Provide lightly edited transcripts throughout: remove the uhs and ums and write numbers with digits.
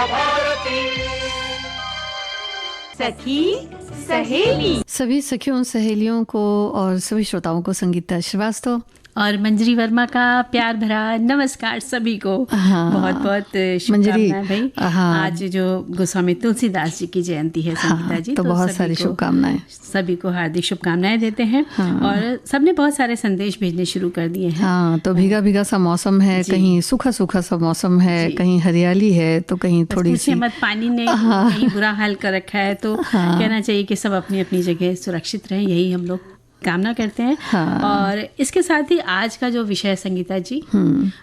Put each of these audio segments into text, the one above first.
भारती। सखी सहेली। सभी सखियों सहेलियों को और सभी श्रोताओं को संगीता श्रीवास्तव और मंजरी वर्मा का प्यार भरा नमस्कार सभी को। हाँ, बहुत बहुत शुभकामनाएं भाई। हाँ, आज जो गोस्वामी तुलसीदास जी की जयंती है संगीता जी, तो बहुत सारी शुभकामनाएं, सभी को हार्दिक शुभकामनाएं देते हैं। हाँ, और सबने बहुत सारे संदेश भेजने शुरू कर दिए हैं। हाँ, तो भीगा भीगा सा मौसम है, कहीं सूखा सूखा सा मौसम है, कहीं हरियाली है तो कहीं थोड़ी सी मत पानी ने कहीं बुरा हाल कर रखा है। तो कहना चाहिए कि सब अपनी अपनी जगह सुरक्षित रहें, यही हम लोग कामना करते हैं। हाँ। और इसके साथ ही आज का जो विषय है संगीता जी,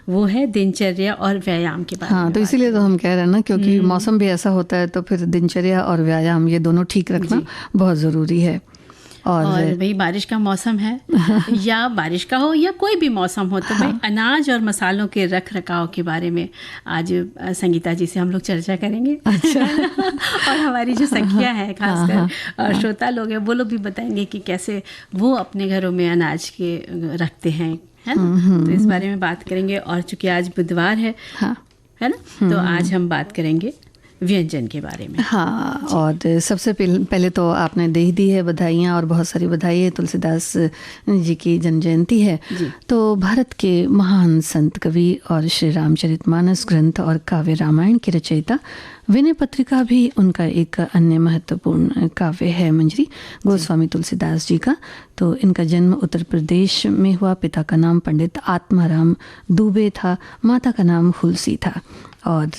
वो है दिनचर्या और व्यायाम के बारे में। हाँ, तो इसीलिए तो हम कह रहे हैं ना, क्योंकि मौसम भी ऐसा होता है तो फिर दिनचर्या और व्यायाम ये दोनों ठीक रखना बहुत ज़रूरी है। और भाई बारिश का मौसम है या बारिश का हो या कोई भी मौसम हो, तो भाई अनाज और मसालों के रख रखाव के बारे में आज संगीता जी से हम लोग चर्चा करेंगे। अच्छा। और हमारी जो सखियां हैं खासकर और श्रोता लोग हैं, वो लोग भी बताएंगे कि कैसे वो अपने घरों में अनाज के रखते हैं, है ना। तो इस बारे में बात करेंगे। और चूंकि आज बुधवार है ना, तो आज हम बात करेंगे व्यंजन के बारे में। हाँ, और सबसे पहले तो आपने दे ही दी है बधाइयाँ, और बहुत सारी बधाई है। तुलसीदास जी की जन्म जयंती है। तो भारत के महान संत कवि और श्री रामचरितमानस ग्रंथ और काव्य रामायण के रचयिता विनय पत्रिका भी उनका एक अन्य महत्वपूर्ण काव्य है मंजरी, गोस्वामी तुलसीदास जी का। तो इनका जन्म उत्तर प्रदेश में हुआ। पिता का नाम पंडित आत्माराम दुबे था, माता का नाम हुलसी था, और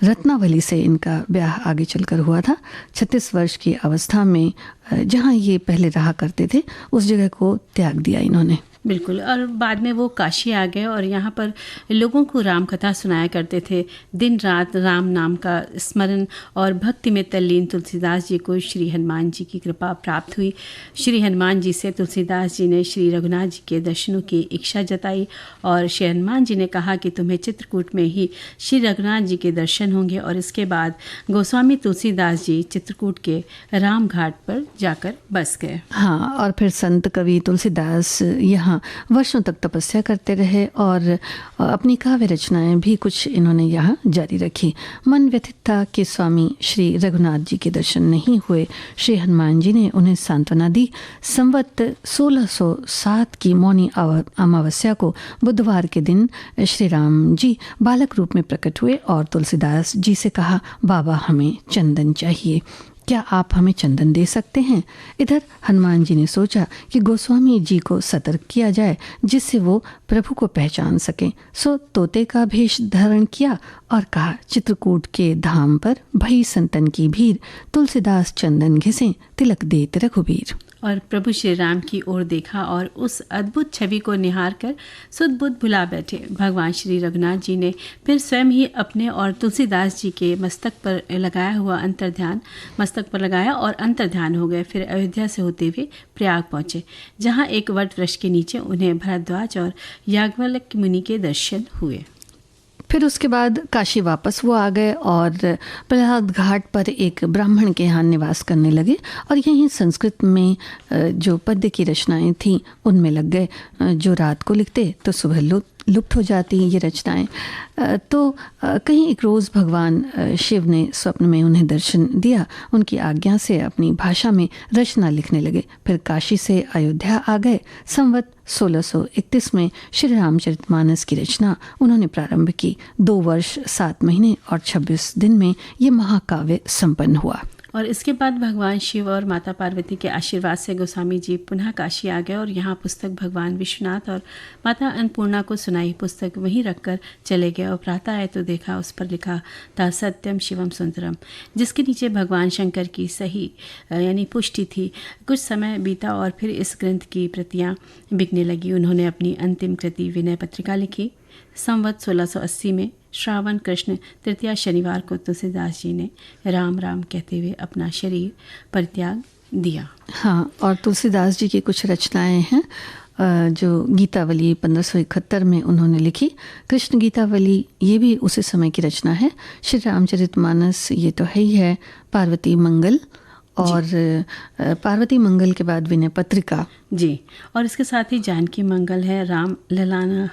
रत्नावली से इनका ब्याह आगे चलकर हुआ था। 36 वर्ष की अवस्था में जहाँ ये पहले रहा करते थे उस जगह को त्याग दिया इन्होंने। बिल्कुल। और बाद में वो काशी आ गए और यहाँ पर लोगों को राम कथा सुनाया करते थे। दिन रात राम नाम का स्मरण और भक्ति में तल्लीन तुलसीदास जी को श्री हनुमान जी की कृपा प्राप्त हुई। श्री हनुमान जी से तुलसीदास जी ने श्री रघुनाथ जी के दर्शनों की इच्छा जताई और श्री हनुमान जी ने कहा कि तुम्हें चित्रकूट में ही श्री रघुनाथ जी के दर्शन होंगे। और इसके बाद गोस्वामी तुलसीदास जी चित्रकूट के राम घाट पर जाकर बस गए। हाँ, और फिर संत कवि तुलसीदास यहाँ वर्षों तक तपस्या करते रहे और अपनी काव्य रचनाएं भी कुछ इन्होंने यहाँ जारी रखी। मन व्यथित था कि स्वामी श्री रघुनाथ जी के दर्शन नहीं हुए। श्री हनुमान जी ने उन्हें सांत्वना दी। संवत 1607 की मौनी अमावस्या को बुधवार के दिन श्री राम जी बालक रूप में प्रकट हुए और तुलसीदास जी से कहा, बाबा हमें चंदन चाहिए, क्या आप हमें चंदन दे सकते हैं? इधर हनुमान जी ने सोचा कि गोस्वामी जी को सतर्क किया जाए जिससे वो प्रभु को पहचान सकें। सो तोते का भेष धारण किया और कहा, चित्रकूट के धाम पर भई संतन की भीड़, तुलसीदास चंदन घिसे तिलक देत रघुबीर। और प्रभु श्री राम की ओर देखा और उस अद्भुत छवि को निहार कर सुध बुध भुला बैठे। भगवान श्री रघुनाथ जी ने फिर स्वयं ही अपने और तुलसीदास जी के मस्तक पर लगाया और अंतर्ध्यान हो गए। फिर अयोध्या से होते हुए प्रयाग पहुँचे, जहाँ एक वट वृक्ष के नीचे उन्हें भरद्वाज और याज्ञवल्क्य मुनि के दर्शन हुए। फिर उसके बाद काशी वापस वो आ गए और प्रहलाद घाट पर एक ब्राह्मण के यहाँ निवास करने लगे और यहीं संस्कृत में जो पद्य की रचनाएं थीं उनमें लग गए। जो रात को लिखते तो सुबह लुप्त हो जाती ये रचनाएं। तो कहीं एक रोज़ भगवान शिव ने स्वप्न में उन्हें दर्शन दिया। उनकी आज्ञा से अपनी भाषा में रचना लिखने लगे। फिर काशी से अयोध्या आ गए। संवत 1631 में श्री रामचरितमानस की रचना उन्होंने प्रारंभ की। 2 वर्ष 7 महीने और 26 दिन में ये महाकाव्य संपन्न हुआ। और इसके बाद भगवान शिव और माता पार्वती के आशीर्वाद से गोस्वामी जी पुनः काशी आ गए और यहाँ पुस्तक भगवान विश्वनाथ और माता अन्नपूर्णा को सुनाई। पुस्तक वहीं रखकर चले गए और प्रातः आए तो देखा उस पर लिखा था सत्यम शिवम सुंदरम, जिसके नीचे भगवान शंकर की सही यानी पुष्टि थी। कुछ समय बीता और फिर इस ग्रंथ की प्रतियाँ बिकने लगी। उन्होंने अपनी अंतिम कृति विनय पत्रिका लिखी। संवत 1680 में श्रावण कृष्ण तृतीया शनिवार को तुलसीदास जी ने राम राम कहते हुए अपना शरीर परित्याग दिया। हाँ, और तुलसीदास जी की कुछ रचनाएं हैं जो गीतावली 1571 में उन्होंने लिखी। कृष्ण गीतावली ये भी उसी समय की रचना है। श्री रामचरितमानस ये तो है ही है। पार्वती मंगल और पार्वती मंगल के बाद विनय पत्रिका जी, और इसके साथ ही जानकी मंगल है, राम ललाना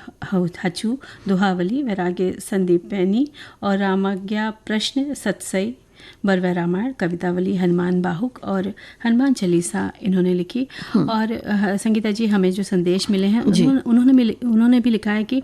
हचू, दोहावली, वैराग्य संदीप पैनी और रामाज्ञा प्रश्न, सतसई, बरवा रामायण, कवितावली, हनुमान बाहुक और हनुमान चालीसा इन्होंने लिखी। और संगीता जी हमें जो संदेश मिले हैं उन्होंने भी लिखा है कि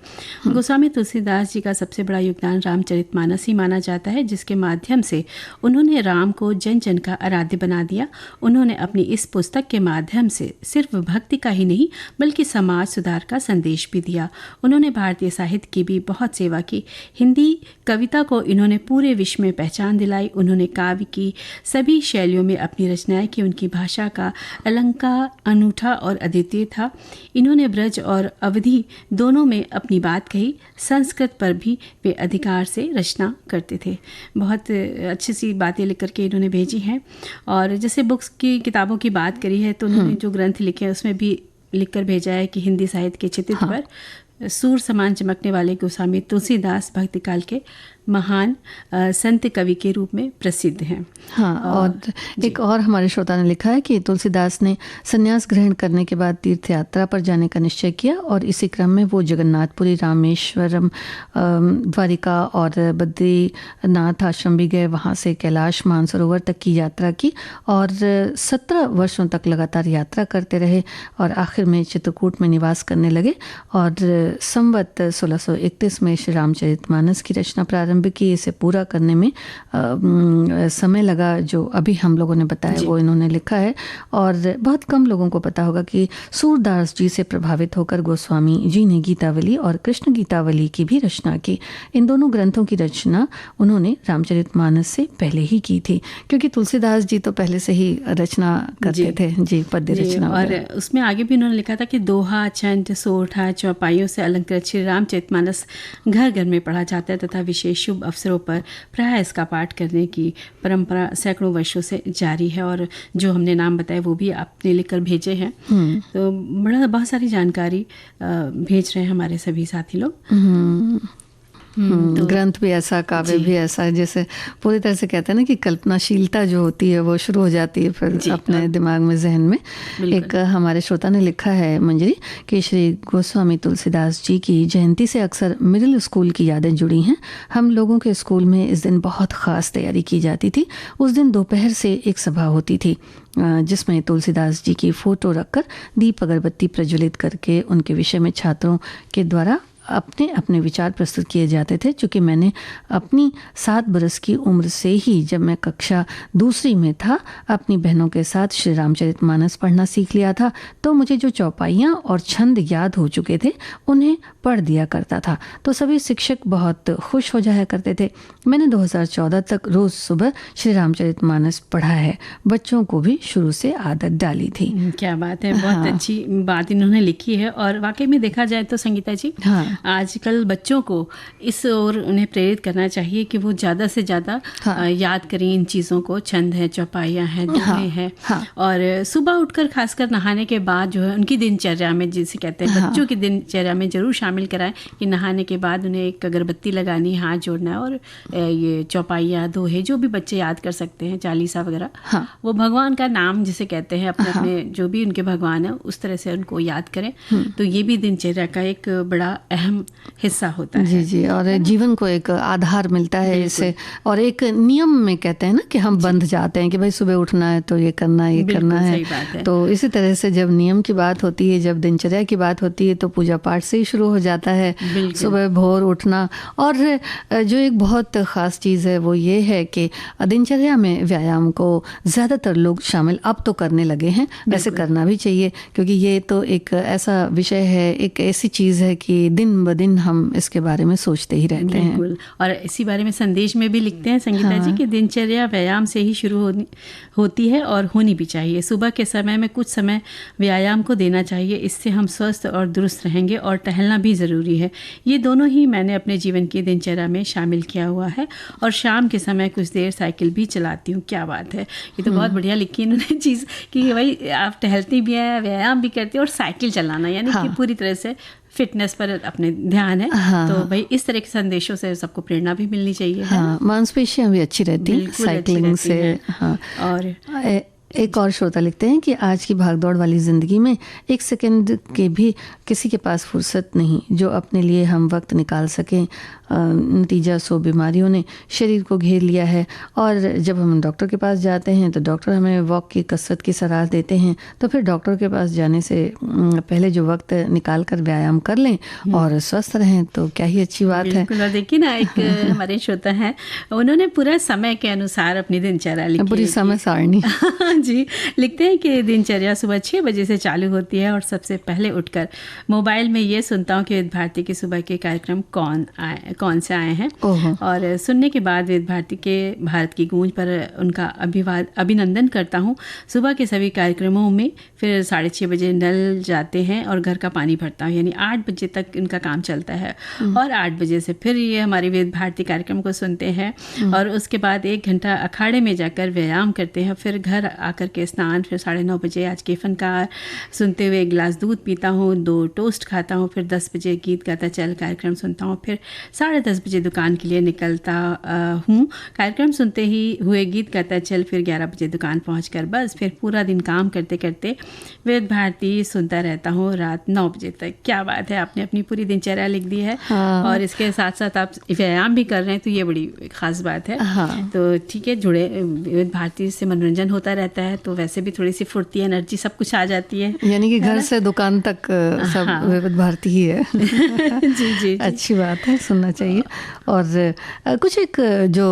गोस्वामी तुलसीदास जी का सबसे बड़ा योगदान रामचरितमानस ही माना जाता है, जिसके माध्यम से उन्होंने राम को जन जन का आराध्य बना दिया। उन्होंने अपनी इस पुस्तक के माध्यम से सिर्फ भक्ति का ही नहीं बल्कि समाज सुधार का संदेश भी दिया। उन्होंने भारतीय साहित्य की भी बहुत सेवा की। हिंदी कविता को इन्होंने पूरे विश्व में पहचान दिलाई। उन्होंने काव्य की सभी शैलियों में अपनी रचनाएं की। उनकी भाषा का अलंकार अनूठा और अद्वितीय था। इन्होंने ब्रज और अवधि दोनों में अपनी बात कही। संस्कृत पर भी वे अधिकार से रचना करते थे। बहुत अच्छी सी बातें लिख करके इन्होंने भेजी हैं। और जैसे बुक्स की किताबों की बात करी है तो उन्होंने जो ग्रंथ लिखे हैं उसमें भी लिखकर भेजा है कि हिंदी साहित्य के चित्रित पर सूर समान चमकने वाले गोस्वामी तुलसीदास भक्तिकाल के महान संत कवि के रूप में प्रसिद्ध हैं। हाँ, और एक और हमारे श्रोता ने लिखा है कि तुलसीदास ने संन्यास ग्रहण करने के बाद तीर्थ यात्रा पर जाने का निश्चय किया और इसी क्रम में वो जगन्नाथपुरी, रामेश्वरम, द्वारिका और बद्रीनाथ आश्रम भी गए। वहाँ से कैलाश मानसरोवर तक की यात्रा की और 17 वर्षों तक लगातार यात्रा करते रहे और आखिर में चित्रकूट में निवास करने लगे और संवत 1631 में श्री रामचरितमानस की रचना प्रारंभ की। इसे पूरा करने में समय लगा, जो अभी हम लोगों ने बताया वो इन्होंने लिखा है। और बहुत कम लोगों को पता होगा कि सूरदास जी से प्रभावित होकर गोस्वामी जी ने गीतावली और कृष्ण गीतावली की भी रचना की। इन दोनों ग्रंथों की रचना उन्होंने रामचरितमानस से पहले ही की थी, क्योंकि तुलसीदास जी तो पहले से ही रचना करते थे जी, पद्य रचना। और उसमें आगे भी उन्होंने लिखा था कि दोहा, छंद, सोठा, चौपाइयों से अलंकृत श्री रामचरितमानस घर घर में पढ़ा जाता है तथा विशेष शुभ अवसरों पर प्रायः इसका पाठ करने की परंपरा सैकड़ों वर्षों से जारी है। और जो हमने नाम बताए वो भी आपने लिखकर भेजे हैं। तो बहुत सारी जानकारी भेज रहे हैं हमारे सभी साथी लोग। तो ग्रंथ भी ऐसा, काव्य भी ऐसा, जैसे पूरी तरह से कहते हैं ना कि कल्पनाशीलता जो होती है वो शुरू हो जाती है फिर अपने दिमाग में, जहन में। एक हमारे श्रोता ने लिखा है मंजरी कि श्री गोस्वामी तुलसीदास जी की जयंती से अक्सर मिडिल स्कूल की यादें जुड़ी हैं। हम लोगों के स्कूल में इस दिन बहुत ख़ास तैयारी की जाती थी। उस दिन दोपहर से एक सभा होती थी जिसमें तुलसीदास जी की फ़ोटो रखकर दीप अगरबत्ती प्रज्वलित करके उनके विषय में छात्रों के द्वारा अपने अपने विचार प्रस्तुत किए जाते थे। चूँकि मैंने अपनी 7 बरस की उम्र से ही, जब मैं कक्षा दूसरी में था, अपनी बहनों के साथ श्री रामचरितमानस पढ़ना सीख लिया था, तो मुझे जो चौपाइयाँ और छंद याद हो चुके थे उन्हें पढ़ दिया करता था। तो सभी शिक्षक बहुत खुश हो जाया करते थे। मैंने 2014 तक रोज़ सुबह श्री रामचरितमानस पढ़ा है। बच्चों को भी शुरू से आदत डाली थी। क्या बात है, बहुत अच्छी बात इन्होंने लिखी है। और वाकई में देखा जाए तो संगीता जी, आजकल बच्चों को इस ओर उन्हें प्रेरित करना चाहिए कि वो ज़्यादा से ज़्यादा याद करें इन चीज़ों को। छंद है, चौपाइयाँ हैं, दोहे हैं। और सुबह उठकर खासकर नहाने के बाद जो है उनकी दिनचर्या में, जिसे कहते हैं बच्चों की दिनचर्या में ज़रूर शामिल कराएं कि नहाने के बाद उन्हें एक अगरबत्ती लगानी, हाथ जोड़ना है और ये चौपाइयाँ, दोहे जो भी बच्चे याद कर सकते हैं, चालीसा वगैरह, वो भगवान का नाम जिसे कहते हैं, अपने अपने जो भी उनके भगवान है उस तरह से उनको याद करें। तो ये भी दिनचर्या का एक बड़ा अहम हिस्सा होता है। जी, और जीवन को एक आधार मिलता है इससे। और एक नियम में कहते हैं ना कि हम बंध जाते हैं कि भाई सुबह उठना है तो ये करना है, ये करना है। तो इसी तरह से जब नियम की बात होती है, जब दिनचर्या की बात होती है, तो पूजा पाठ से ही शुरू हो जाता है। सुबह भोर उठना। और जो एक बहुत ख़ास चीज़ है वो ये है कि दिनचर्या में व्यायाम को ज़्यादातर लोग शामिल अब तो करने लगे हैं। वैसे करना भी चाहिए, क्योंकि ये तो एक ऐसा विषय है, एक ऐसी चीज़ है कि दिन ब दिन हम इसके बारे में सोचते ही रहते हैं। बिल्कुल। और इसी बारे में संदेश में भी लिखते हैं संगीता जी कि दिनचर्या व्यायाम से ही शुरू होती है और होनी भी चाहिए। सुबह के समय में कुछ समय व्यायाम को देना चाहिए। इससे हम स्वस्थ और दुरुस्त रहेंगे। और टहलना भी ज़रूरी है। ये दोनों ही मैंने अपने जीवन की दिनचर्या में शामिल किया हुआ है। और शाम के समय कुछ देर साइकिल भी चलाती हूँ। क्या बात है, ये तो बहुत बढ़िया लिखी इन्होंने चीज़ कि भाई आप टहलती भी हैं, व्यायाम भी करती हैं और साइकिल चलाना, यानी कि पूरी तरह से फिटनेस पर अपने ध्यान है। तो भाई इस तरह के संदेशों से सबको प्रेरणा भी मिलनी चाहिए। मांसपेशियाँ भी अच्छी रहती हैं साइकिलिंग से। और एक और श्रोता लिखते हैं कि आज की भागदौड़ वाली ज़िंदगी में एक सेकंड के भी किसी के पास फुर्सत नहीं जो अपने लिए हम वक्त निकाल सकें। नतीजा 100 बीमारियों ने शरीर को घेर लिया है और जब हम डॉक्टर के पास जाते हैं तो डॉक्टर हमें वॉक की कसरत की सलाह देते हैं, तो फिर डॉक्टर के पास जाने से पहले जो वक्त निकाल कर व्यायाम कर लें और स्वस्थ रहें तो क्या ही अच्छी बात है। बिल्कुल। और देखिए ना, एक हमारे श्रोता हैं, उन्होंने पूरा समय के अनुसार अपनी दिनचर्या लिखी, पूरी समय सारणी जी, लिखते हैं कि दिनचर्या सुबह 6 बजे से चालू होती है और सबसे पहले उठकर मोबाइल में ये सुनता हूँ कि विविध भारती के सुबह के कार्यक्रम कौन से आए हैं, और सुनने के बाद विविध भारती के भारत की गूंज पर उनका अभिनंदन करता हूँ। सुबह के सभी कार्यक्रमों में फिर 6:30 बजे नल जाते हैं और घर का पानी भरता हूँ, यानी 8 बजे तक इनका काम चलता है और 8 बजे से फिर ये हमारी विविध भारती कार्यक्रम को सुनते हैं और उसके बाद 1 घंटा अखाड़े में जाकर व्यायाम करते हैं, फिर घर आकर के स्नान, फिर 9:30 बजे आज के फनकार सुनते हुए 1 गिलास दूध पीता हूँ, 2 टोस्ट खाता हूँ, फिर 10 बजे गीत गाता चल कार्यक्रम सुनता हूँ, फिर 10:30 बजे दुकान के लिए निकलता हूँ, कार्यक्रम सुनते ही हुए गीत गाता चल, फिर 11 बजे दुकान पहुँचकर बस फिर पूरा दिन काम करते करते विविध भारती सुनता रहता हूँ रात 9 बजे तक। क्या बात है, आपने अपनी पूरी दिनचर्या लिख दी है। हाँ। और इसके साथ साथ आप व्यायाम भी कर रहे हैं तो ये बड़ी खास बात है। हाँ। तो ठीक है, जुड़े विविध भारती से मनोरंजन होता रहता है तो वैसे भी थोड़ी सी फुर्ती, एनर्जी सब कुछ आ जाती है, यानी कि घर से दुकान तक सब हाँ। विविध भारती ही है। जी। अच्छी बात है, सुनना चाहिए। और कुछ एक जो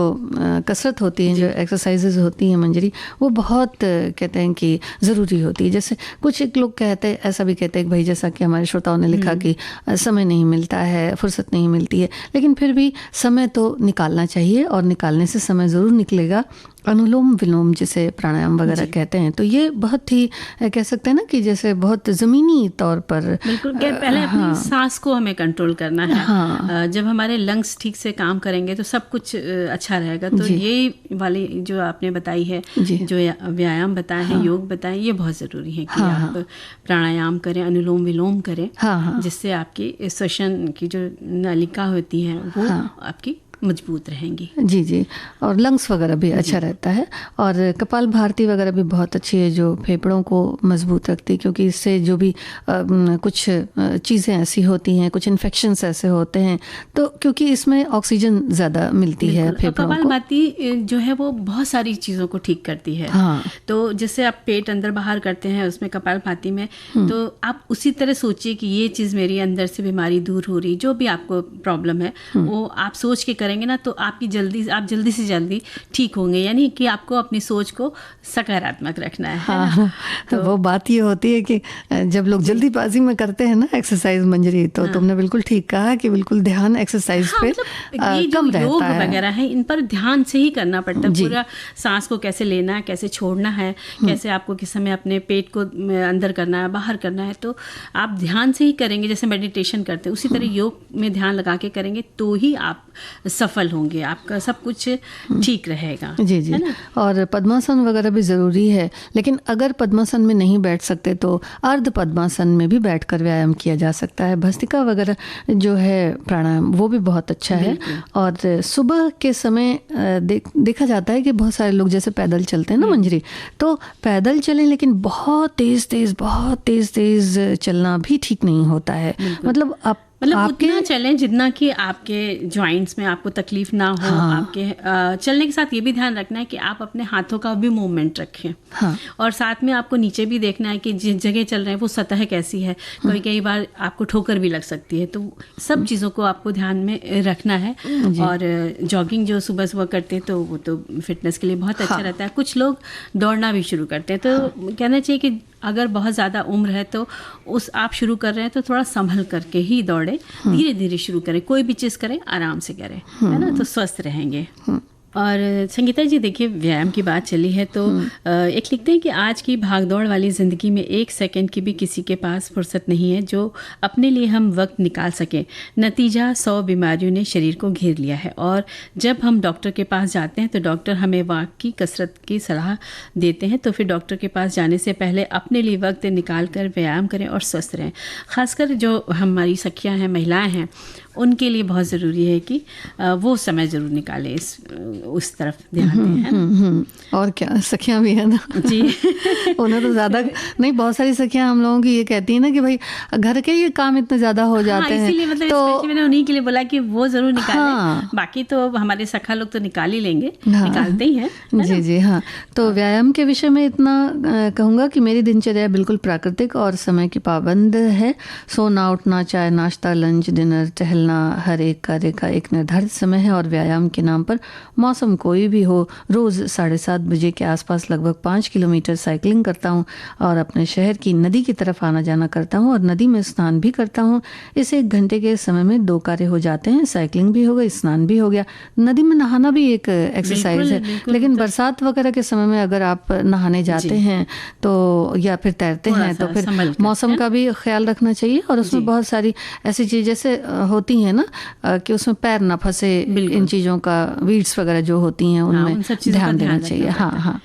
कसरत होती है, जो एक्सरसाइजेज होती हैं मंजरी, वो बहुत कहते हैं कि ज़रूरी होती है। जैसे कुछ एक लोग कहते हैं, ऐसा भी कहते हैं कि भाई जैसा कि हमारे श्रोताओं ने लिखा कि समय नहीं मिलता है, फुर्सत नहीं मिलती है, लेकिन फिर भी समय तो निकालना चाहिए और निकालने से समय ज़रूर निकलेगा। अनुलोम विलोम जिसे प्राणायाम वगैरह कहते हैं, तो ये बहुत ही कह सकते हैं ना कि जैसे बहुत ज़मीनी तौर पर बिल्कुल पहले अपनी सांस को हमें कंट्रोल करना है। हाँ। जब हमारे लंग्स ठीक से काम करेंगे तो सब कुछ अच्छा रहेगा। तो ये वाली जो आपने बताई है, जो व्यायाम बताए हैं, योग बताए, ये बहुत ज़रूरी है कि आप प्राणायाम करें, अनुलोम विलोम करें, जिससे आपकी श्वसन की जो नलिका होती है वो आपकी मजबूत रहेंगी। जी। और लंग्स वगैरह भी अच्छा रहता है। और कपाल भारती वगैरह भी बहुत अच्छी है जो फेफड़ों को मजबूत रखती है, क्योंकि इससे जो भी कुछ चीज़ें ऐसी होती हैं, कुछ इन्फेक्शंस ऐसे होते हैं, तो क्योंकि इसमें ऑक्सीजन ज़्यादा मिलती है फेफड़ों को। कपाल भाती जो है वो बहुत सारी चीज़ों को ठीक करती है। हाँ। तो जैसे आप पेट अंदर बाहर करते हैं उसमें कपाल भाती में, तो आप उसी तरह सोचिए कि ये चीज़ मेरी अंदर से बीमारी दूर हो रही, जो भी आपको प्रॉब्लम है वो आप सोच के करेंगे ना, तो आप जल्दी से जल्दी ठीक होंगे। यानी कि आपको अपनी सोच को सकारात्मक रखना है। हाँ। तो वो बात ये होती है कि जब लोग जल्दीबाजी में करते हैं ना एक्सरसाइज मंजरी, तो तुमने बिल्कुल ठीक कहा कि बिल्कुल ध्यान एक्सरसाइज पे कम रहता है। योग वगैरह है, इन पर ध्यान से ही करना पड़ता है। पूरा सांस को कैसे लेना है, कैसे छोड़ना है, कैसे आपको किस समय अपने पेट को अंदर करना है, बाहर करना है, तो आप ध्यान से ही करेंगे। जैसे मेडिटेशन करते हैं उसी तरह योग में ध्यान लगा के करेंगे तो ही आप सफल होंगे, आपका सब कुछ ठीक रहेगा। जी। और पद्मासन वगैरह भी ज़रूरी है, लेकिन अगर पद्मासन में नहीं बैठ सकते तो अर्ध पद्मासन में भी बैठकर व्यायाम किया जा सकता है। भस्त्रिका वगैरह जो है प्राणायाम, वो भी बहुत अच्छा है। और सुबह के समय देखा जाता है कि बहुत सारे लोग जैसे पैदल चलते हैं ना मंजरी, तो पैदल चलें, लेकिन बहुत तेज़ चलना भी ठीक नहीं होता है। मतलब उतना चलें जितना कि आपके जॉइंट्स में आपको तकलीफ ना हो। आपके चलने के साथ ये भी ध्यान रखना है कि आप अपने हाथों का भी मूवमेंट रखें। और साथ में आपको नीचे भी देखना है कि जिस जगह चल रहे हैं वो सतह कैसी है। कई बार आपको ठोकर भी लग सकती है, तो सब चीज़ों को आपको ध्यान में रखना है। और जॉगिंग जो सुबह करते हैं तो वो तो फिटनेस के लिए बहुत अच्छा रहता है। कुछ लोग दौड़ना भी शुरू करते हैं, तो कहना चाहिए कि अगर बहुत ज़्यादा उम्र है तो आप शुरू कर रहे हैं तो थोड़ा संभल करके ही दौड़े, धीरे धीरे शुरू करें, कोई भी चीज़ करें आराम से करें, है ना, तो स्वस्थ रहेंगे। और संगीता जी देखिए, व्यायाम की बात चली है तो एक लिखते हैं कि आज की भागदौड़ वाली ज़िंदगी में 1 सेकंड की भी किसी के पास फुर्सत नहीं है जो अपने लिए हम वक्त निकाल सकें। नतीजा 100 बीमारियों ने शरीर को घेर लिया है। और जब हम डॉक्टर के पास जाते हैं तो डॉक्टर हमें वॉक की कसरत की सलाह देते हैं, तो फिर डॉक्टर के पास जाने से पहले अपने लिए वक्त निकाल कर व्यायाम करें और स्वस्थ रहें। ख़ासकर जो हमारी सखियाँ हैं, महिलाएँ हैं, उनके लिए बहुत ज़रूरी है कि वो समय ज़रूर निकालें, उस तरफ ध्यान दें, है ना। और क्या, सखियाँ भी है ना जी उन्हें तो ज़्यादा नहीं, बहुत सारी सखियाँ हम लोगों की ये कहती है ना कि भाई घर के ये काम इतने ज़्यादा हो जाते हैं, इसीलिए मतलब तो मैंने उन्हीं के लिए बोला कि वो ज़रूर निकालें। बाकी तो हमारे सखा लोग तो निकाल ही लेंगे, निकालते ही हैं, जी जी हाँ। तो व्यायाम के विषय में इतना कहूँगा कि मेरी दिनचर्या बिल्कुल प्राकृतिक और समय की पाबंद है। सोना, उठना, चाय, नाश्ता, लंच, डिनर, टहलना, हर एक कार्य का एक निर्धारित समय है। और व्यायाम के नाम पर मौसम कोई भी हो, रोज़ 7:30 बजे के आसपास लगभग 5 किलोमीटर साइकिलिंग करता हूँ और अपने शहर की नदी की तरफ आना जाना करता हूँ और नदी में स्नान भी करता हूँ। इस 1 घंटे के समय में 2 कार्य हो जाते हैं, साइकिलिंग भी हो गई, स्नान भी हो गया। नदी में नहाना भी एक एक्सरसाइज है, लेकिन बरसात वगैरह के समय में अगर आप नहाने जाते हैं तो या फिर तैरते हैं तो फिर मौसम का भी ख्याल रखना चाहिए। और उसमें बहुत सारी ऐसी चीज़ जैसे होती हैं ना कि उसमें पैर ना फंसे, इन चीज़ों का, वीड्स वगैरह जो होती हैं उनमें ध्यान देना चाहिए। हाँ हाँ।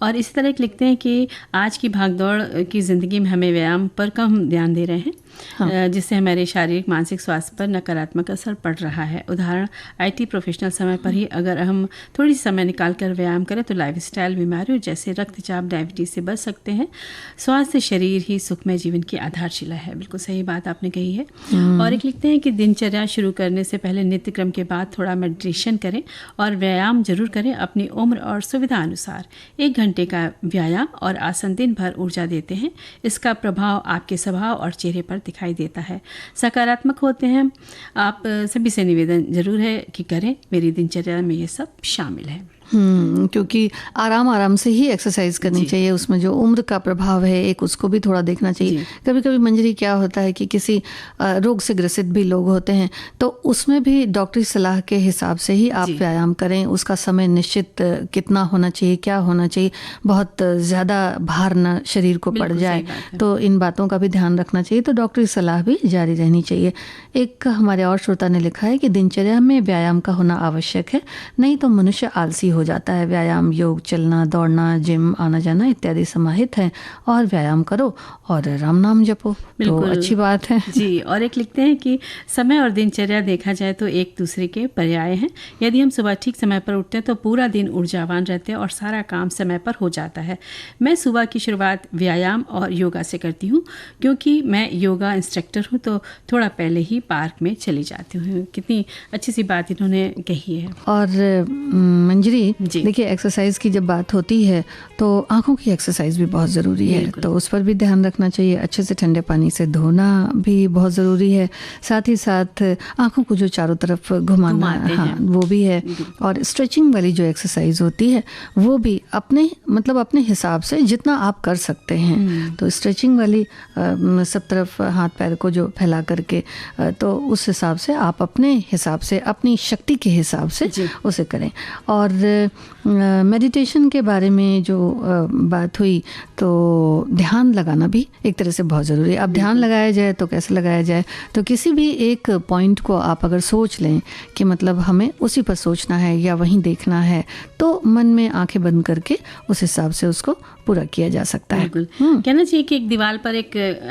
और इसी तरह एक लिखते हैं कि आज की भागदौड़ की ज़िंदगी में हमें व्यायाम पर कम ध्यान दे रहे हैं, जिससे हमारे शारीरिक मानसिक स्वास्थ्य पर नकारात्मक असर पड़ रहा है। उदाहरण, IT प्रोफेशनल समय पर ही अगर हम थोड़ी समय निकाल कर व्यायाम करें तो लाइफस्टाइल बीमारियों जैसे रक्तचाप, डायबिटीज से बच सकते हैं। स्वास्थ्य शरीर ही सुखमय जीवन की आधारशिला है। बिल्कुल सही बात आपने कही है। और एक लिखते हैं कि दिनचर्या शुरू करने से पहले नित्य क्रम के बाद थोड़ा मेडिटेशन करें और व्यायाम जरूर करें अपनी उम्र और सुविधा अनुसार। 1 घंटे का व्यायाम और आसन दिन भर ऊर्जा देते हैं। इसका प्रभाव आपके स्वभाव और चेहरे पर दिखाई देता है, सकारात्मक होते हैं। आप सभी से निवेदन जरूर है कि करें, मेरी दिनचर्या में ये सब शामिल है। क्योंकि आराम आराम से ही एक्सरसाइज करनी चाहिए। उसमें जो उम्र का प्रभाव है एक, उसको भी थोड़ा देखना चाहिए। कभी कभी मंजरी क्या होता है कि किसी रोग से ग्रसित भी लोग होते हैं, तो उसमें भी डॉक्टरी सलाह के हिसाब से ही आप व्यायाम करें। उसका समय निश्चित कितना होना चाहिए, क्या होना चाहिए, बहुत ज़्यादा भार न शरीर को पड़ जाए, तो इन बातों का भी ध्यान रखना चाहिए। तो डॉक्टरी सलाह भी जारी रहनी चाहिए। एक हमारे और श्रोता ने लिखा है कि दिनचर्या में व्यायाम का होना आवश्यक है, नहीं तो मनुष्य आलसी हो जाता है। व्यायाम, योग, चलना, दौड़ना, जिम आना जाना इत्यादि समाहित है। और व्यायाम करो और राम नाम जपो, तो अच्छी बात है जी। और एक लिखते हैं कि समय और दिनचर्या देखा जाए तो एक दूसरे के पर्याय हैं। यदि हम सुबह ठीक समय पर उठते हैं तो पूरा दिन ऊर्जावान रहते हैं और सारा काम समय पर हो जाता है। मैं सुबह की शुरुआत व्यायाम और योगा से करती हूँ, क्योंकि मैं योगा इंस्ट्रक्टर हूँ, तो थोड़ा पहले ही पार्क में चली जाती हूँ। कितनी अच्छी सी बात इन्होंने कही है। और मंजरी, देखिए एक्सरसाइज की जब बात होती है तो आंखों की एक्सरसाइज भी बहुत ज़रूरी है, तो उस पर भी ध्यान रखना चाहिए। अच्छे से ठंडे पानी से धोना भी बहुत ज़रूरी है। साथ ही साथ आंखों को जो चारों तरफ घुमाना, हाँ वो भी है। और स्ट्रेचिंग वाली जो एक्सरसाइज होती है वो भी अपने हिसाब से जितना आप कर सकते हैं। तो स्ट्रेचिंग वाली सब तरफ हाथ पैर को जो फैला करके, तो उस हिसाब से आप अपने हिसाब से, अपनी शक्ति के हिसाब से उसे करें। और मेडिटेशन के बारे में जो बात हुई, तो ध्यान लगाना भी एक तरह से बहुत ज़रूरी है। अब ध्यान लगाया जाए तो कैसे लगाया जाए, तो किसी भी एक पॉइंट को आप अगर सोच लें कि मतलब हमें उसी पर सोचना है या वहीं देखना है, तो मन में आंखें बंद करके उस हिसाब से उसको पूरा किया जा सकता है। कहना चाहिए कि एक दीवार पर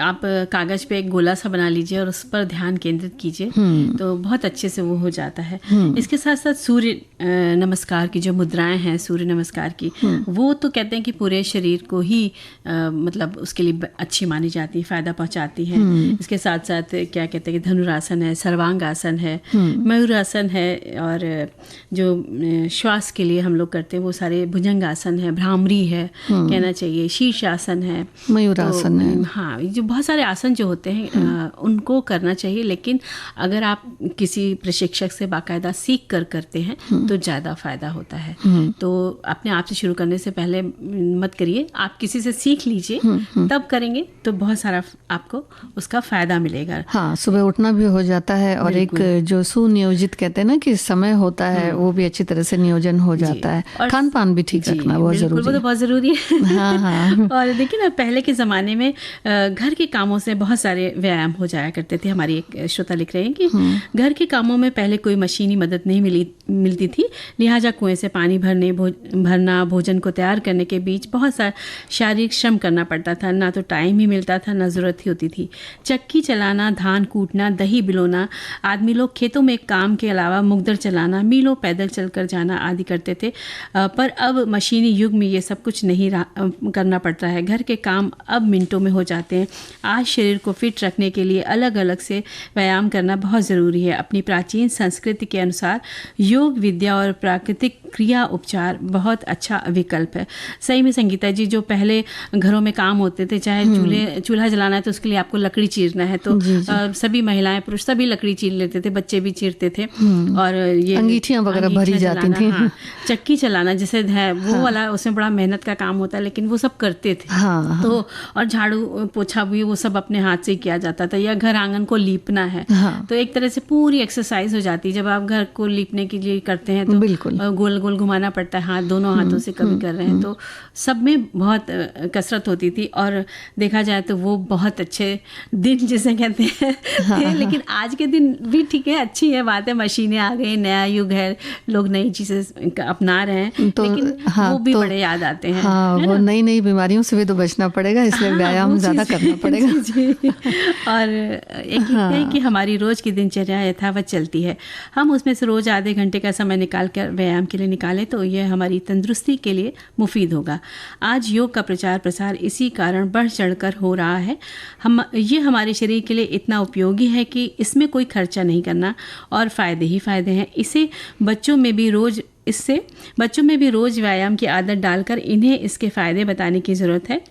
आप कागज पे एक गोला सा बना लीजिए और उस पर ध्यान केंद्रित कीजिए, तो बहुत अच्छे से वो हो जाता है। इसके साथ साथ सूर्य नमस्कार की जो मुद्राएं हैं, सूर्य नमस्कार की, वो तो कहते हैं कि पूरे शरीर को ही मतलब उसके लिए अच्छी मानी जाती है, फायदा पहुंचाती है। इसके साथ साथ क्या कहते हैं कि धनुरासन है, सर्वांगासन है, मयूरासन है, और जो श्वास के लिए हम लोग करते हैं वो सारे भुजंगासन है, भ्रामरी है कहना चाहिए, शीर्षासन है, मयूरासन है। हाँ, जो बहुत सारे आसन जो होते हैं उनको करना चाहिए। लेकिन अगर आप किसी प्रशिक्षक से बाकायदा सीख कर करते हैं तो ज़्यादा फायदा होता है। तो अपने आप से शुरू करने से पहले मत करिए, आप किसी से सीख लीजिए, तब करेंगे तो बहुत सारा आपको उसका फायदा मिलेगा। हाँ, सुबह उठना भी हो जाता है और एक जो सुनियोजित कहते हैं ना कि समय होता है, वो भी अच्छी तरह से नियोजन हो जाता है। खान पान भी ठीक रखना बहुत जरूरी है। वो तो बहुत ज़रूरी है। हाँ। और देखिए ना, पहले के ज़माने में घर के कामों से बहुत सारे व्यायाम हो जाया करते थे। हमारी एक श्रोता लिख रहे हैं कि घर के कामों में पहले कोई मशीनी मदद नहीं मिलती थी, लिहाजा कुएं से पानी भरना, भोजन को तैयार करने के बीच बहुत सा शारीरिक श्रम करना पड़ता था। ना तो टाइम ही मिलता था, ना ज़रूरत ही होती थी। चक्की चलाना, धान कूटना, दही बिलोना, आदमी लोग खेतों में काम के अलावा मुगदर चलाना, मीलों पैदल चलकर जाना आदि करते थे। पर अब मशीनी युग में ये सब कुछ नहीं करना पड़ता है। घर के काम अब मिनटों में हो जाते हैं। आज शरीर को फिट रखने के लिए अलग अलग से व्यायाम करना बहुत ज़रूरी है। अपनी प्राचीन संस्कृति के अनुसार योग विद्या और प्राकृतिक क्रिया उपचार बहुत अच्छा विकल्प है। सही में संगीता जी, जो पहले घरों में काम होते थे, चाहे चूल्हा जलाना है तो उसके लिए आपको लकड़ी चीरना है, तो सभी महिलाएं पुरुष सभी लकड़ी चीर लेते थे, बच्चे भी चीरते थे, और ये अंगीठियां वगैरह भरी जाती थी। हाँ, चक्की चलाना जैसे है वो वाला, उसमें बड़ा मेहनत का काम होता है, लेकिन वो सब करते थे। तो और झाड़ू पोछा भी वो सब अपने हाथ से किया जाता था, या घर आंगन को लीपना है तो एक तरह से पूरी एक्सरसाइज हो जाती है। जब आप घर को लीपने के लिए करते हैं तो बिल्कुल गोल गोल घुमाना पड़ता है, हाथ दोनों हाथों से कभी कर रहे हैं, तो सब में बहुत कसरत होती थी। और देखा जाए तो वो बहुत अच्छे दिन जिसे कहते हैं लेकिन आज के दिन भी ठीक है, अच्छी है बात है, मशीनें आ गई, नया युग है, लोग नई चीजें अपना रहे हैं, तो लेकिन वो भी बड़े याद आते हैं। वो नई नई बीमारियों से भी तो बचना पड़ेगा, इसलिए व्यायाम ज्यादा करना पड़ेगा। और एक है कि हमारी रोज की दिनचर्या यथावत चलती है, हम उसमें से रोज आधे घंटे का समय निकाल कर व्यायाम के लिए निकालें तो यह हमारी तंदुरुस्ती के लिए मुफीद होगा। आज योग का प्रचार प्रसार इसी कारण बढ़ चढ़कर हो रहा है। ये हमारे शरीर के लिए इतना उपयोगी है कि इसमें कोई खर्चा नहीं करना और फ़ायदे ही फ़ायदे हैं। इससे बच्चों में भी रोज़ व्यायाम की आदत डालकर इन्हें इसके फ़ायदे बताने की ज़रूरत है।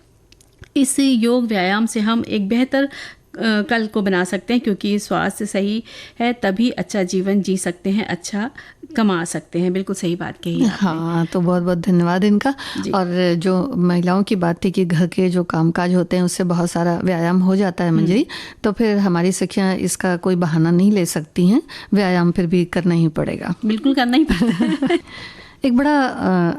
इस योग व्यायाम से हम एक बेहतर कल को बना सकते हैं, क्योंकि स्वास्थ्य सही है तभी अच्छा जीवन जी सकते हैं, अच्छा कमा सकते हैं। बिल्कुल सही बात कही आपने। हाँ, तो बहुत बहुत धन्यवाद इनका। और जो महिलाओं की बात थी कि घर के जो कामकाज होते हैं उससे बहुत सारा व्यायाम हो जाता है मंजरी, तो फिर हमारी सखियाँ इसका कोई बहाना नहीं ले सकती हैं, व्यायाम फिर भी करना ही पड़ेगा। बिल्कुल करना ही पड़ता है। एक बड़ा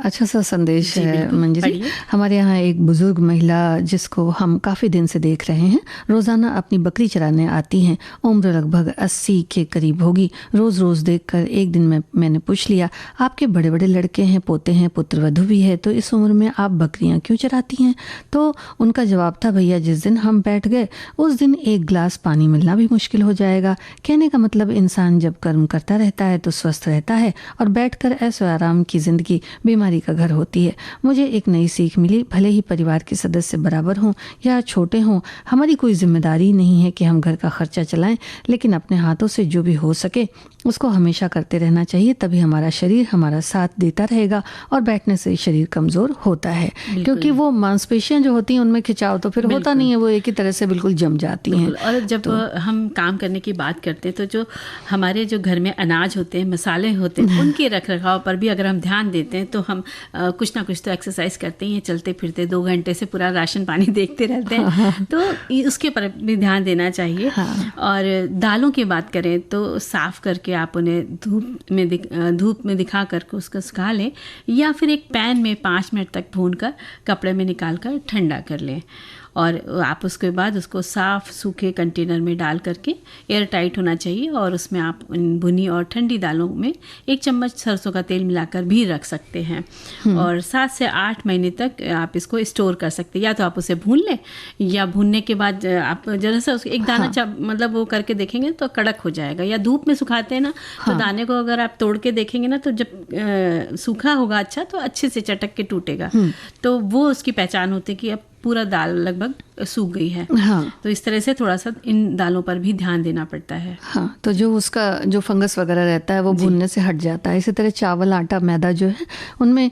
अच्छा सा संदेश है मंजरी। हमारे यहाँ एक बुजुर्ग महिला जिसको हम काफ़ी दिन से देख रहे हैं, रोज़ाना अपनी बकरी चराने आती हैं। उम्र लगभग 80 के करीब होगी। रोज़ रोज़ देखकर एक दिन मैंने पूछ लिया, आपके बड़े बड़े लड़के हैं, पोते हैं, पुत्र वधू भी है, तो इस उम्र में आप बकरियाँ क्यों चराती हैं? तो उनका जवाब था, भैया जिस दिन हम बैठ गए उस दिन एक गिलास पानी मिलना भी मुश्किल हो जाएगा। कहने का मतलब इंसान जब कर्म करता रहता है तो स्वस्थ रहता है, और बैठकर ऐशो आराम की जिंदगी बीमारी का घर होती है। मुझे एक नई सीख मिली, भले ही परिवार के सदस्य बराबर हों या छोटे हों, हमारी कोई जिम्मेदारी नहीं है कि हम घर का खर्चा चलाएं, लेकिन अपने हाथों से जो भी हो सके उसको हमेशा करते रहना चाहिए, तभी हमारा शरीर हमारा साथ देता रहेगा। और बैठने से शरीर कमज़ोर होता है, क्योंकि वो मांसपेशियां जो होती हैं उनमें खिंचाव तो फिर होता नहीं है, वो एक ही तरह से बिल्कुल जम जाती हैं। और जब हम काम करने की बात करते हैं तो जो हमारे जो घर में अनाज होते हैं, मसाले होते हैं, उनके रख रखाव पर भी अगर हम ध्यान देते हैं तो हम कुछ ना कुछ तो एक्सरसाइज करते ही हैं, चलते फिरते 2 घंटे से पूरा राशन पानी देखते रहते हैं, तो उसके पर भी ध्यान देना चाहिए। और दालों की बात करें तो साफ़ करके आप उन्हें धूप में दिखा करके उसको सुखा लें, या फिर एक पैन में 5 मिनट तक भूनकर कपड़े में निकाल कर ठंडा कर लें, और आप उसके बाद उसको साफ़ सूखे कंटेनर में डाल करके एयर टाइट होना चाहिए, और उसमें आप भुनी और ठंडी दालों में 1 चम्मच सरसों का तेल मिलाकर भी रख सकते हैं, और 7 से 8 महीने तक आप इसको स्टोर कर सकते हैं। या तो आप उसे भून लें, या भूनने के बाद आप जरा सा एक दाना मतलब वो करके देखेंगे तो कड़क हो जाएगा। या धूप में सुखाते हैं ना, तो दाने को अगर आप तोड़ के देखेंगे ना, तो जब सूखा होगा अच्छा, तो अच्छे से चटक के टूटेगा, तो वो उसकी पहचान होती है कि अब पूरा दाल लगभग सूख गई है। तो इस तरह से थोड़ा सा इन दालों पर भी ध्यान देना पड़ता है। तो जो उसका जो फंगस वगैरह रहता है वो भूनने से हट जाता है। इसी तरह चावल, आटा, मैदा जो है उनमें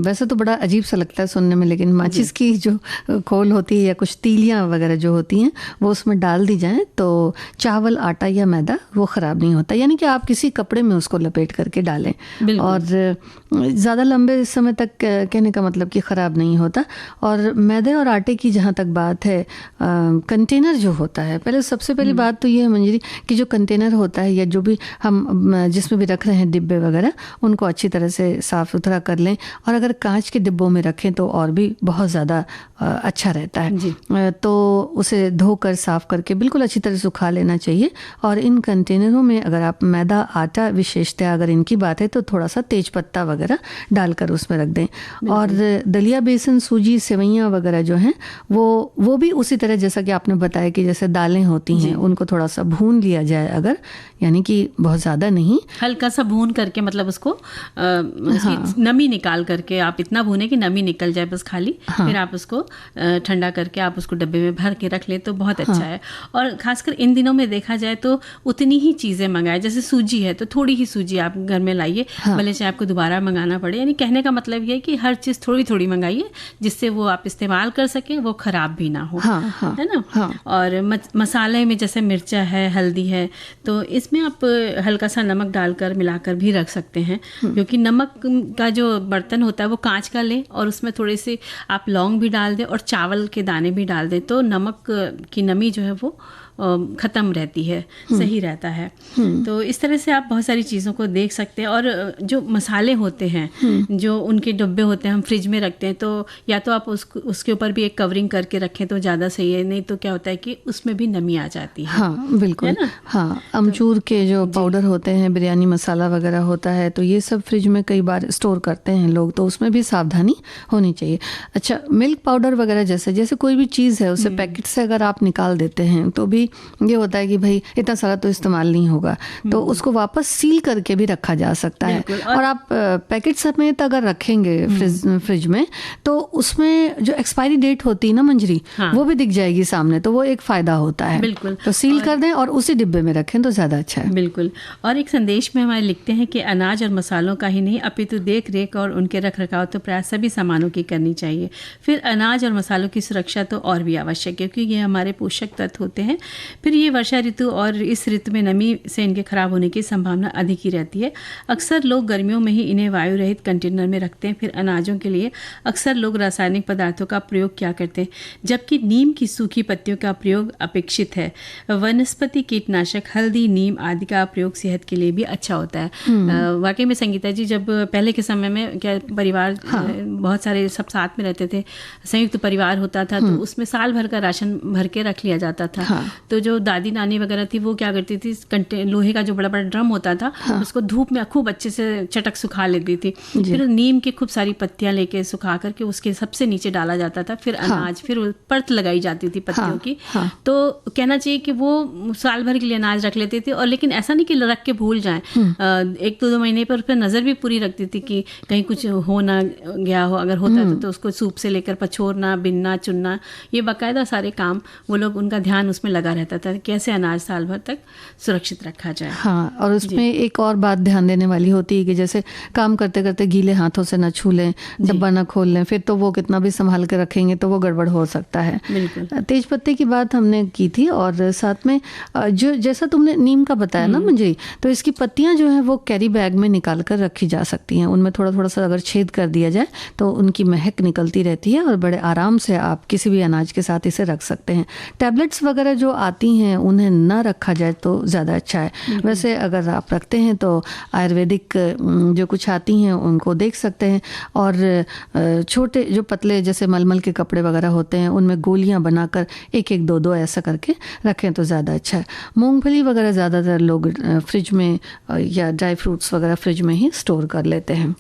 वैसे तो बड़ा अजीब सा लगता है सुनने में, लेकिन माचिस की जो खोल होती है या कुछ तीलियाँ वगैरह जो होती हैं वो उसमें डाल दी जाएँ तो चावल, आटा या मैदा वो ख़राब नहीं होता। यानी कि आप किसी कपड़े में उसको लपेट करके डालें, और ज़्यादा लंबे समय तक कहने का मतलब कि ख़राब नहीं होता। और मैदे और आटे की जहाँ तक बात बात है कंटेनर जो होता है, पहले सबसे पहली बात तो ये है मंजरी कि जो कंटेनर होता है या जो भी हम जिसमें भी रख रहे हैं डिब्बे वगैरह, उनको अच्छी तरह से साफ़ सुथरा कर लें। और अगर कांच के डिब्बों में रखें तो और भी बहुत ज़्यादा अच्छा रहता है। तो उसे धोकर साफ़ करके बिल्कुल अच्छी तरह सुखा लेना चाहिए। और इन कंटेनरों में अगर आप मैदा, आटा, विशेषतः अगर इनकी बात है तो थोड़ा सा तेज पत्ता वगैरह डालकर उसमें रख दें। और दलिया, बेसन, सूजी, सेवइयाँ वगैरह जो हैं वो भी उसी तरह जैसा कि आपने बताया कि जैसे दालें होती हैं उनको थोड़ा सा भून लिया जाए, अगर यानी कि बहुत ज़्यादा नहीं, हल्का सा भून करके, मतलब उसको नमी निकाल करके आप इतना भूने कि नमी निकल जाए बस खाली। फिर आप उसको ठंडा करके आप उसको डब्बे में भर के रख ले तो बहुत अच्छा है। और खासकर इन दिनों में देखा जाए तो उतनी ही चीज़ें मंगाए, जैसे सूजी है तो थोड़ी ही सूजी आप घर में लाइए, भले चाहे आपको दोबारा मंगाना पड़े। यानी कहने का मतलब ये है कि हर चीज़ थोड़ी थोड़ी मंगाइए जिससे वो आप इस्तेमाल कर सकें, वो ख़राब भी ना हो, है ना। और मसाले में जैसे मिर्चा है, हल्दी है, तो इसमें आप हल्का सा नमक डालकर मिलाकर भी रख सकते हैं, क्योंकि नमक का जो बर्तन होता है वो कांच का लें और उसमें थोड़ी सी आप लौंग भी डाल दें और चावल के दाने भी डाल दें, तो नमक की नमी जो है वो ख़त्म रहती है, सही रहता है। तो इस तरह से आप बहुत सारी चीज़ों को देख सकते हैं। और जो मसाले होते हैं जो उनके डब्बे होते हैं हम फ्रिज में रखते हैं, तो या तो आप उसके ऊपर भी एक कवरिंग करके रखें तो ज़्यादा सही है, नहीं तो क्या होता है कि उसमें भी नमी आ जाती है। हाँ बिल्कुल, हाँ। अमचूर के जो पाउडर होते हैं, बिरयानी मसाला वगैरह होता है, तो ये सब फ्रिज में कई बार स्टोर करते हैं लोग, तो उसमें भी सावधानी होनी चाहिए। अच्छा, मिल्क पाउडर वगैरह जैसे कोई भी चीज़ है उसे पैकेट से अगर आप निकाल देते हैं तो भी ये होता है कि भाई इतना सारा तो इस्तेमाल नहीं होगा, तो उसको वापस सील करके भी रखा जा सकता है। और आप पैकेट समेत अगर रखेंगे फ्रिज में तो उसमें जो एक्सपायरी डेट होती है ना मंजरी, वो भी दिख जाएगी सामने, तो वो एक फ़ायदा होता है। बिल्कुल, तो सील कर दें और उसी डिब्बे में रखें तो ज़्यादा अच्छा है। बिल्कुल। और एक संदेश में हमारे लिखते हैं कि अनाज और मसालों का ही नहीं अपितु देख रेख और उनके रख रखाव तो प्राय सभी सामानों की करनी चाहिए। फिर अनाज और मसालों की सुरक्षा तो और भी आवश्यक है, क्योंकि ये हमारे पोषक तत्व होते हैं। फिर ये वर्षा ऋतु और इस ऋतु में नमी से इनके खराब होने की संभावना अधिक ही रहती है। अक्सर लोग गर्मियों में ही इन्हें वायु रहित कंटेनर में रखते हैं। फिर अनाजों के लिए अक्सर लोग रासायनिक पदार्थों का प्रयोग क्या करते हैं, जबकि नीम की सूखी पत्तियों का प्रयोग अपेक्षित है। वनस्पति कीटनाशक, हल्दी, नीम आदि का प्रयोग सेहत के लिए भी अच्छा होता है। वाकई में संगीता जी, जब पहले के समय में क्या परिवार बहुत सारे सब साथ में रहते थे, संयुक्त परिवार होता था, तो उसमें साल भर का राशन भर के रख लिया जाता था। तो जो दादी नानी वगैरह थी वो क्या करती थी, लोहे का जो बड़ा बड़ा ड्रम होता था उसको धूप में खूब अच्छे से चटक सुखा लेती थी। फिर नीम की खूब सारी पत्तियां लेके सुखा करके उसके सबसे नीचे डाला जाता था। फिर अनाज, फिर परत लगाई जाती थी पत्तियों की। तो कहना चाहिए कि वो साल भर के लिए अनाज रख लेते थे। और लेकिन ऐसा नहीं कि रख के भूल जाएं, 1-2 महीने पर उस पर नज़र भी पूरी रखती थी कि कहीं कुछ हो ना गया हो। अगर होता तो उसको सूप से लेकर पछोरना, बिनना, चुनना, ये बाकायदा सारे काम वो लोग, उनका ध्यान उसमें लगा रहता था, कैसे अनाज साल भर तक सुरक्षित रखा जाए। हाँ, और उसमें एक और बात ध्यान देने वाली होती है कि जैसे काम करते करते गीले हाथों से न छू लें, डब्बा न खोल लें, फिर तो वो कितना भी संभाल के रखेंगे तो वो गड़बड़ हो सकता है। बिल्कुल। तेज पत्ते की बात हमने की थी, और साथ में जो जैसा तुमने नीम का बताया ना मुझे, तो इसकी पत्तियां जो है वो कैरी बैग में निकाल कर रखी जा सकती हैं। उनमें थोड़ा थोड़ा सा अगर छेद कर दिया जाए तो उनकी महक निकलती रहती है और बड़े आराम से आप किसी भी अनाज के साथ इसे रख सकते हैं। टैबलेट्स वगैरह जो आती हैं उन्हें न रखा जाए तो ज़्यादा अच्छा है। वैसे अगर आप रखते हैं तो आयुर्वेदिक जो कुछ आती हैं उनको देख सकते हैं। और छोटे जो पतले जैसे मलमल के कपड़े वगैरह होते हैं उनमें गोलियां बनाकर 1-1, 2-2 ऐसा करके रखें तो ज़्यादा अच्छा है। मूंगफली वगैरह ज़्यादातर लोग फ्रिज में या ड्राई फ्रूट्स वगैरह फ्रिज में ही स्टोर कर लेते हैं।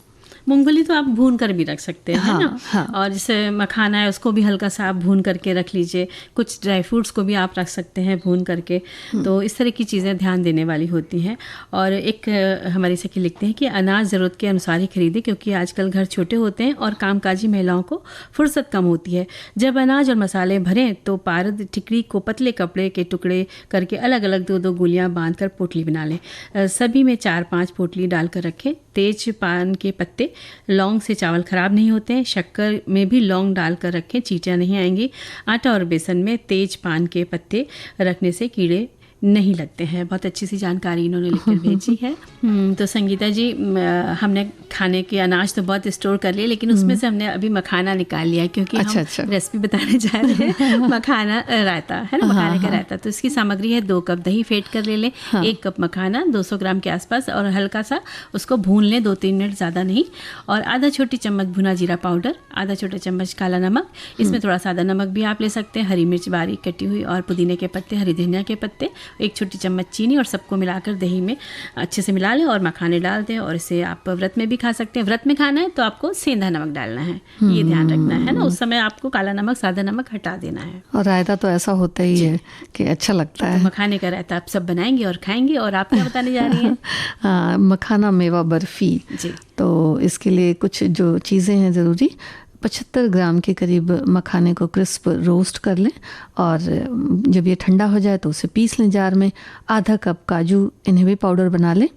मूंगफली तो आप भून कर भी रख सकते हैं, है ना। और जैसे मखाना है उसको भी हल्का सा आप भून करके रख लीजिए। कुछ ड्राई फ्रूट्स को भी आप रख सकते हैं भून करके। तो इस तरह की चीज़ें ध्यान देने वाली होती हैं। और एक हमारी सखी लिखते हैं कि अनाज ज़रूरत के अनुसार ही खरीदें, क्योंकि आजकल घर छोटे होते हैं और कामकाजी महिलाओं को फुर्सत कम होती है। जब अनाज और मसाले भरें तो पारद टिकड़ी को पतले कपड़े के टुकड़े करके अलग अलग 2-2 गोलियाँ बांध कर पोटली बना लें। सभी में 4-5 पोटली डालकर रखें। तेज पान के पत्ते, लौंग से चावल खराब नहीं होते हैं। शक्कर में भी लौंग डालकर रखें, चींटियाँ नहीं आएंगी। आटा और बेसन में तेज पान के पत्ते रखने से कीड़े नहीं लगते हैं। बहुत अच्छी सी जानकारी इन्होंने लिखकर भेजी है। तो संगीता जी, हमने खाने के अनाज तो बहुत स्टोर कर लिए, लेकिन उसमें से हमने अभी मखाना निकाल लिया, क्योंकि हम रेसिपी बताने जा रहे हैं मखाना रायता, है ना, मखाने का रायता। तो इसकी सामग्री है 2 कप दही फेंट कर ले लें, 1 कप मखाना 200 ग्राम के आसपास, और हल्का सा उसको भून लें 2-3 मिनट, ज़्यादा नहीं, और आधा छोटी चम्मच भुना जीरा पाउडर, आधा छोटा चम्मच काला नमक, इसमें थोड़ा सादा नमक भी आप ले सकते हैं, हरी मिर्च बारीक कटी हुई, और पुदीने के पत्ते, हरी धनिया के पत्ते, 1 छोटी चम्मच चीनी, और सबको मिलाकर दही में अच्छे से मिला लें और मखाने डाल दें। और इसे आप व्रत में भी खा सकते हैं। व्रत में खाना है तो आपको सेंधा नमक डालना है, ये ध्यान रखना है ना। उस समय आपको काला नमक सादा नमक हटा देना है। और रायता तो ऐसा होता ही है कि अच्छा लगता है। तो मखाने का रायता आप सब बनाएंगे और खाएंगे। और आप क्या बताने जा रही हैं? मखाना मेवा बर्फी जी। तो इसके लिए कुछ जो चीज़ें हैं ज़रूरी, 75 ग्राम के करीब मखाने को क्रिस्प रोस्ट कर लें, और जब ये ठंडा हो जाए तो उसे पीस लें जार में। आधा कप काजू, इन्हें भी पाउडर बना लें,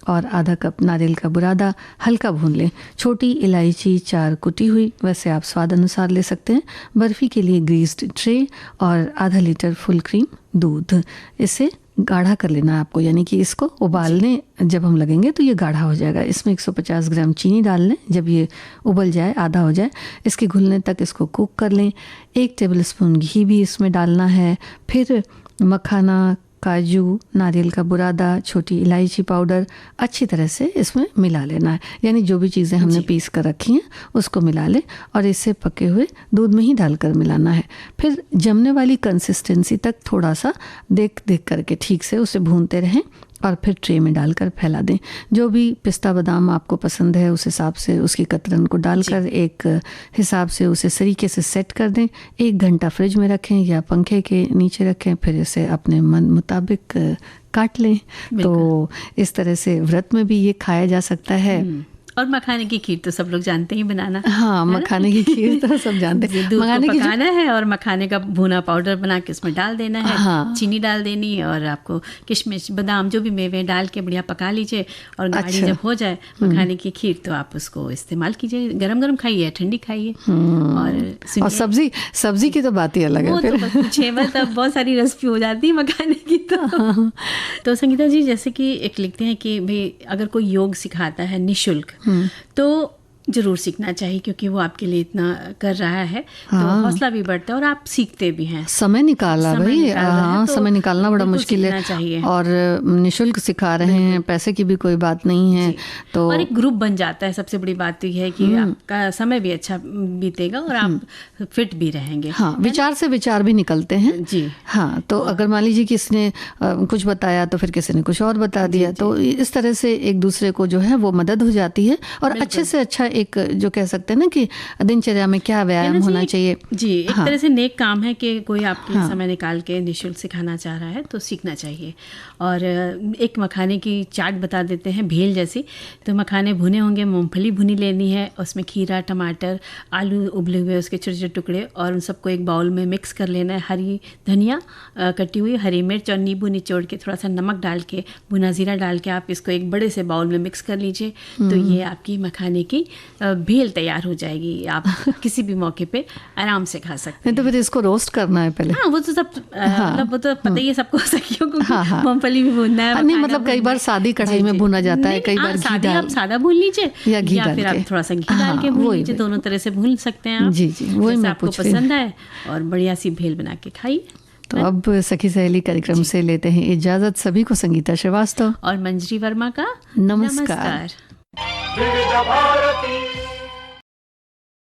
और आधा कप नारियल का बुरादा हल्का भून लें। छोटी इलायची 4 कुटी हुई, वैसे आप स्वाद अनुसार ले सकते हैं। बर्फ़ी के लिए ग्रीस्ड ट्रे और आधा लीटर फुल क्रीम दूध। इसे गाढ़ा कर लेना है आपको, यानी कि इसको उबालने जब हम लगेंगे तो ये गाढ़ा हो जाएगा। इसमें 150 ग्राम चीनी डाल लें। जब ये उबल जाए, आधा हो जाए, इसके घुलने तक इसको कुक कर लें। 1 टेबलस्पून घी भी इसमें डालना है। फिर मखाना, काजू, नारियल का बुरादा, छोटी इलायची पाउडर अच्छी तरह से इसमें मिला लेना है, यानी जो भी चीज़ें हमने पीस कर रखी हैं उसको मिला लें, और इसे पके हुए दूध में ही डालकर मिलाना है। फिर जमने वाली कंसिस्टेंसी तक थोड़ा सा देख करके ठीक से उसे भूनते रहें, और फिर ट्रे में डालकर फैला दें। जो भी पिस्ता बादाम आपको पसंद है उस हिसाब से उसकी कतरन को डालकर एक हिसाब से उसे तरीके से सेट कर दें। 1 घंटा फ्रिज में रखें या पंखे के नीचे रखें, फिर इसे अपने मन मुताबिक काट लें। तो इस तरह से व्रत में भी ये खाया जा सकता है। और मखाने की खीर तो सब लोग जानते हैं बनाना। हाँ, मखाने की खीर तो सब जानते हैं। दूध को पकाना है और मखाने का भुना पाउडर बना के उसमें डाल देना है। हाँ। चीनी डाल देनी है, और आपको किशमिश बादाम जो भी मेवे डाल के बढ़िया पका लीजिए, और गाढ़ी जब हो जाए मखाने की खीर तो आप उसको इस्तेमाल कीजिए। गरम गरम खाइए, ठंडी खाइए। और सब्जी की तो बात ही अलग है। तो बहुत सारी रेसिपी हो जाती है मखाने की। तो संगीता जी, जैसे कि एक लिखते हैं कि भाई अगर कोई योग सिखाता है निःशुल्क, तो ज़रूर सीखना चाहिए, क्योंकि वो आपके लिए इतना कर रहा है। तो हौसला भी बढ़ता है और आप सीखते भी हैं। समय निकाला भाई, हाँ, समय निकालना बड़ा मुश्किल है, और निःशुल्क सिखा रहे हैं, पैसे की भी कोई बात नहीं है। तो और एक ग्रुप बन जाता है। सबसे बड़ी बात तो यह है कि आपका समय भी अच्छा बीतेगा और आप फिट भी रहेंगे। हाँ, विचार से विचार भी निकलते हैं जी। हाँ, तो अगर मान लीजिए किसने कुछ बताया तो फिर किसी ने कुछ और बता दिया, तो इस तरह से एक दूसरे को जो है वो मदद हो जाती है, और अच्छे से अच्छा एक जो कह सकते हैं ना कि दिनचर्या में क्या व्यायाम होना चाहिए जी। एक तरह से नेक काम है कि कोई आपके लिए समय निकाल के निःशुल्क सिखाना चाह रहा है, तो सीखना चाहिए। और एक मखाने की चाट बता देते हैं, भेल जैसी। तो मखाने भुने होंगे, मूंगफली भुनी लेनी है, उसमें खीरा, टमाटर, आलू उबले हुए उसके छोटे छोटे टुकड़े, और उन सबको एक बाउल में मिक्स कर लेना है। हरी धनिया कटी हुई, हरी मिर्च और नींबू निचोड़ के थोड़ा सा नमक डाल के, भुना जीरा डाल के आप इसको एक बड़े से बाउल में मिक्स कर लीजिए। तो ये आपकी मखाने की भेल तैयार हो जाएगी। आप किसी भी मौके पे आराम से खा सकते हैं। तो फिर इसको रोस्ट करना है पहले? हाँ, वो तो सब मतलब वो तो पता ही है सबको, सखियों को। मूंगफली भी भूनना है। नहीं, मतलब कई बार सादी कढ़ाई में भुना जाता है, कई बार घी डाल, आप सादा भून लीजिए या घी डाल के, फिर आप थोड़ा सा घी डाल के भून लीजिए। दोनों तरह से भून सकते हैं आप। जी जी, वही मैं आपको पसंद आए, और बढ़िया सी भेल बना के खाइए। तो अब सखी सहेली कार्यक्रम से लेते हैं इजाजत। सभी को संगीता श्रीवास्तव और मंजरी वर्मा का नमस्कार।